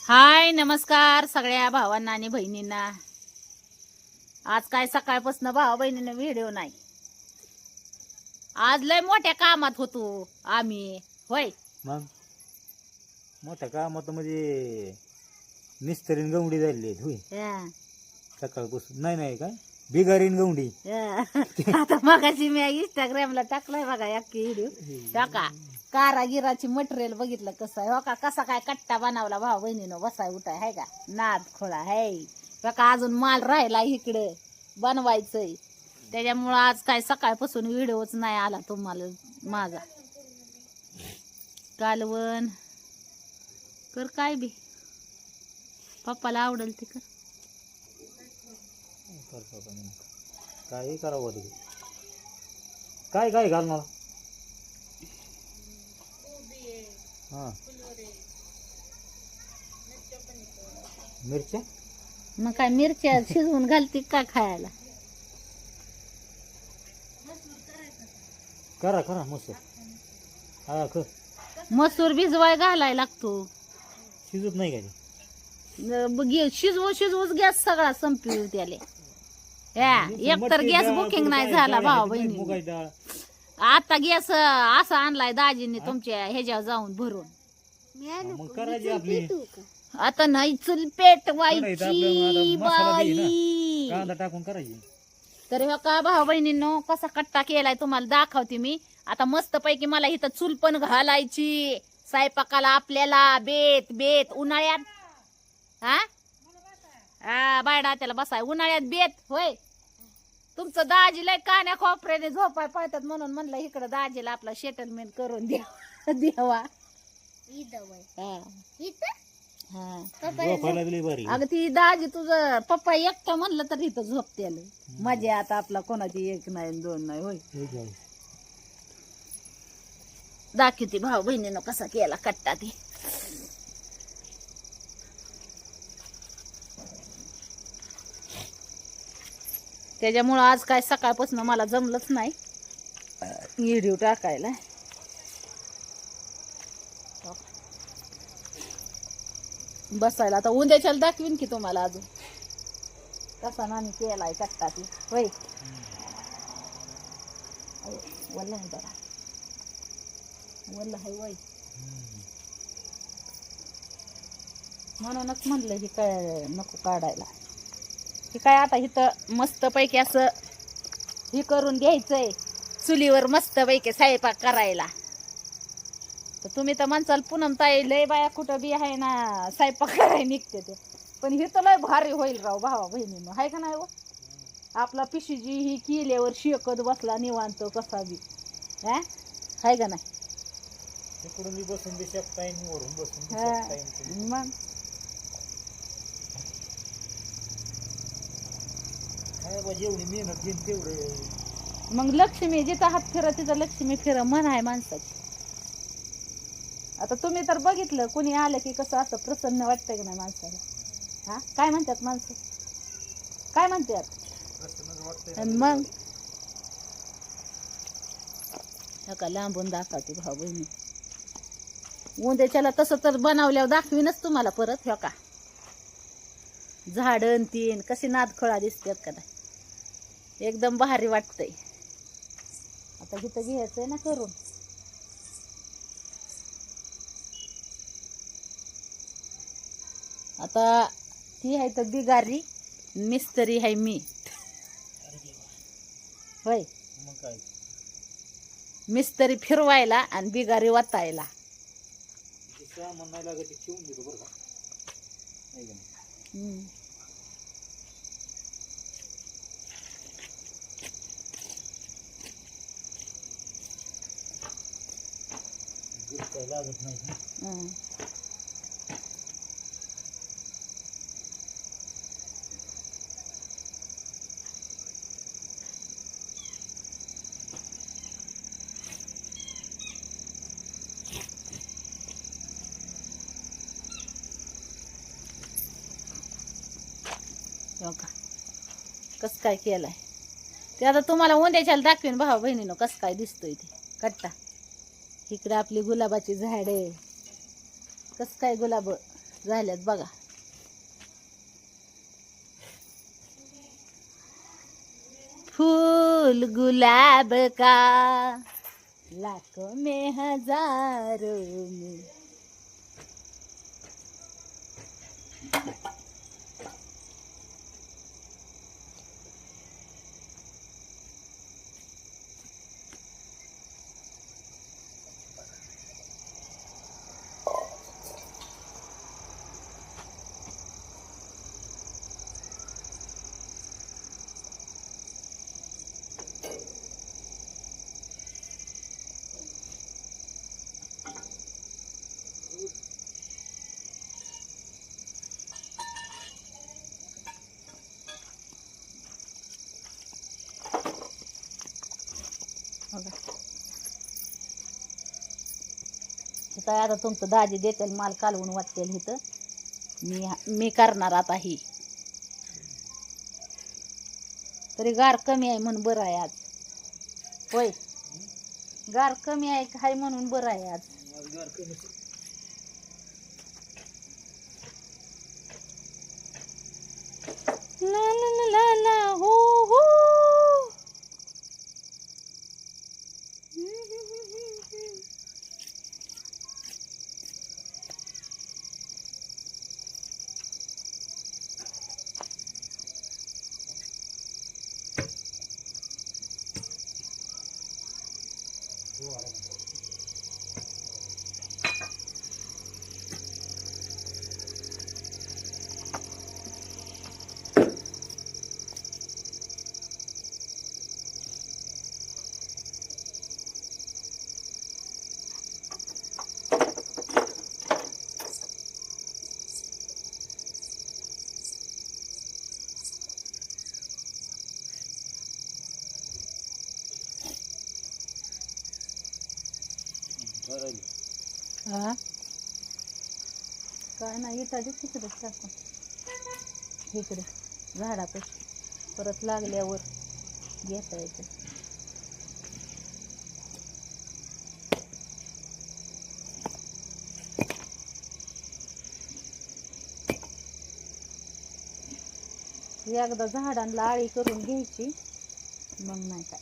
हाय नमस्कार सगळ्या भावांना आणि बहिणींना। आज काय सकाळपासून भावा बहिणींना व्हिडिओ नाही। आज लय मोठ्या कामात होतो आम्ही। होय मग मोठ्या कामात म्हणजे मिस्त्रीन गवंडी झाली होय हा. सकाळपासून नाही काय बिगारीन गवंडी आता मगाशी मी इंस्टाग्रामला टाकलाय बघा एक व्हिडिओ टाका। कारागिराची मटेरियल बघितलं कसं आहे हो का, कसा काय कट्टा बनवला भाऊ बहिणीनं बसाय उठाय हाय का, नाद खोळा है बघा। अजून माल राहिला इकडे बनवायचंय, त्याच्यामुळं आज काय सकाळपासून व्हिडिओच नाही आला तुम्हाला माझा। कालवण कर काय बी पप्पाला आवडेल ते कर। काय करावं ते काय काय घालणार हा मिरच्या मग काय मिरच्या शिजवून घालते का खायला? करा करा मस्त हा कर मसूर भिजवाय घालाय लागतो। शिजत नाही का शिजवूच गॅस सगळा संपवी त्याले। एकतर गॅस बुकिंग नाही झाला भाऊ बहिणी। आता गॅस असा आणलाय दाजींनी तुमच्या ह्याच्यावर जाऊन भरून। मग करायची आपली आता नाही चुल पेटवायची बाई कांदा टाकून करायची। तर हो का भाऊ बहिणींनो कसा कट्टा केलाय तुम्हाला दाखवते मी आता मस्त पैकी। मला इथं चूल पण घालायची स्वयंपाकाला आपल्याला बेत बेत उन्हाळ्यात हा बायडा त्याला बसाय उन्हाळ्यात बेत होय। तुमचं दाजीला कान्या खोपऱ्याने झोपाय पाहतात म्हणून म्हणलं इकडं दाजीला आपला सेटलमेंट करून द्यावा। अगं ती दाजी तुझं पप्पा एकटा म्हणलं तर इथं झोपतेल मजा। आता आपला कोणाची एक नाही दोन नाही होय। दाखवते भाऊ बहिणीनं कसा केला कट्टा ती। त्याच्यामुळं आज काय सकाळपासून मला जमलंच नाही व्हिडिओ टाकायला। बसायला आता उद्याच्याला दाखवीन की तुम्हाला अजून कसा नानी केलाय कट्टा ती होय। वल्ला आहे बघा वल्ला आहे वय म्हणूनच म्हणलं ही काय नको काढायला। ही काय आता इथं मस्त पैकी असं हे करून घ्यायचंय चुलीवर मस्त पैकी स्वयंपाक करायला। तर तुम्ही तर म्हणसाल पूनम ताई लय बाया कुठं बी आहे ना स्वयंपाक करायला निघते ते, पण हे तर लय भारी होईल राव भावा बहिणीनं हाय का नाही हो। आपला पिशीजी ही केल्यावर शेकत बसला निवांत कसा बी हाय का नाही। तिकडून मी बसून बी शकताय वरून बसून बी शकताय मग जेवढी मेहनत घेईन तेवढे मग लक्ष्मी जिथं हात फिरा तिथं लक्ष्मी फिरा म्हण आहे माणसाची। आता तुम्ही तर बघितलं कुणी आलं की कसं असं प्रसन्न वाटतंय का नाही माणसाला। हा काय म्हणतात माणसं काय म्हणतात मग का लांबून दाखवते भाऊ बहिणी। उद्याच्याला तसं तर बनवल्यावर दाखवीनच तुम्हाला परत हो का। झाडं तीन कशी नादखोळा दिसतात का नाही एकदम भारी वाटतंय। आता इथं घ्यायचंय ना करून। आता ती आहे तर बिगारी मिस्त्री आहे मी होय। मिस्त्री फिरवायला आणि बिगारी वाचायला। लागत नाही कस काय केलाय ते आता तुम्हाला उद्याच्याला दाखवीन भाऊ बहिणीनं कस काय दिसतोय ते कट्टा। इकडे आपली गुलाबाची झाडे कस काय गुलाब झाल्यात बघा. फूल गुलाब का लाखों में हजारों में. काय आता तुमचं दाजी देतील माल कालवून वाटतील इथं. मी करणार आता ही. तरी गार कमी आहे म्हणून बरं आहे आज. होय, गार कमी आहे काय म्हणून बरं आहे आज. ला ला ला ला ला हो हो. हा काय नाही इटा दे तिकडे टाकून इकडे झाडापाशी परत लागल्यावर घेता येतं. एकदा झाडांना आळी करून घ्यायची मग नाही काय.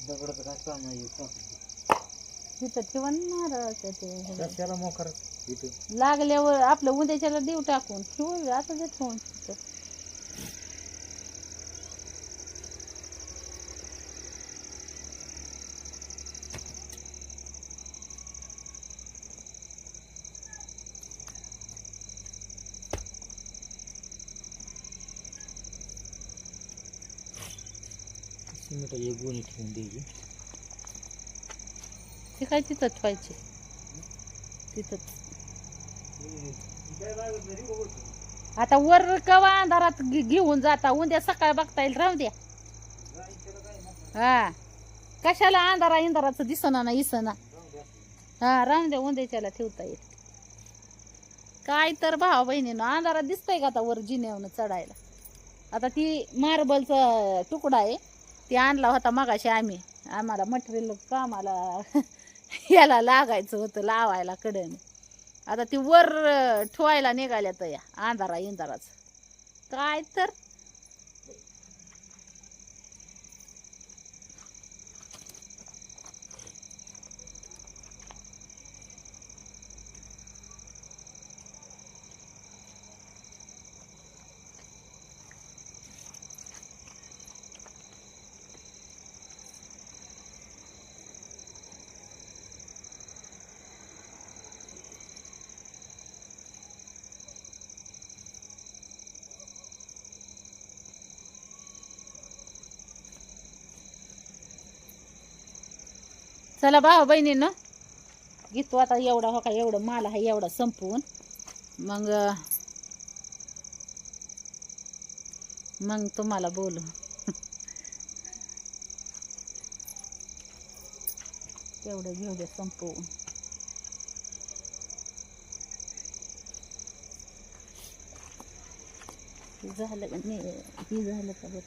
दगडाचं काय काम नाही तिथं ठेवून नारळाचं ते कशाला मोकर इथं लागल्यावर आपलं उद्याच्याला देऊ टाकून ठेवू आता ते ठेवून तिथं. सिमेंटाची एक गोणी ठेवून द्यायची. ते काय तिथं ठेवायचे तिथं. आता वर कवा अंधारात घेऊन जाता उद्या सकाळ बघता येईल. राहू द्या. हा कशाला इंधाराचं दिसना ना इसना. हा राहून द्या उद्याच्याला ठेवता येईल. काय तर भावा बहिणीनं अंधारात दिसतंय का आता वर जिन्यावनं चढायला. आता ती मार्बलचा तुकडा आहे ते आणला होता मगाशी आम्ही. आम्हाला मटेरियल कामाला याला लागायचं होतं लावायला कडन. आता ती वर ठेवायला निघाल्या तर या इंधाराच काय तर. चला भाऊ बहिणीनं घेतो आता एवढा हो का एवढं माल आहे एवढा संपवून मग मग तुम्हाला बोलू. एवढं घेऊ दे संपवून. झालं का नाही हे झालं का बरं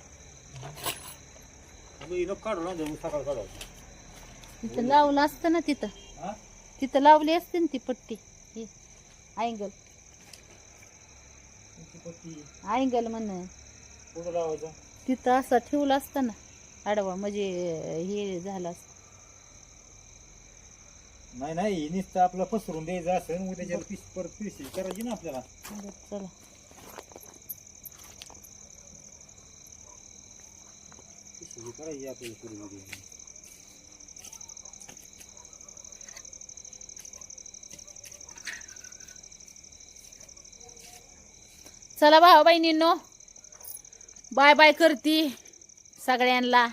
सकाळ काढा. तिथं लावलं असतं ना तिथं हा? तिथं लावली असते ना ती पट्टी ही अँगल अँगल म्हण कुठं लावायचं? तिथं असं ठेवलं असतं ना आडवा म्हणजे हे झालं असतं. नाही नाही नुसतं आपलं पसरून द्यायचं असेल उद्या पीस परत पिशी करायची ना आपल्याला. बरं, चला पिशवी करायची आपल्याला पूर्वी. चला भाऊ बहिणींनो बाय बाय करती सगळ्यांना.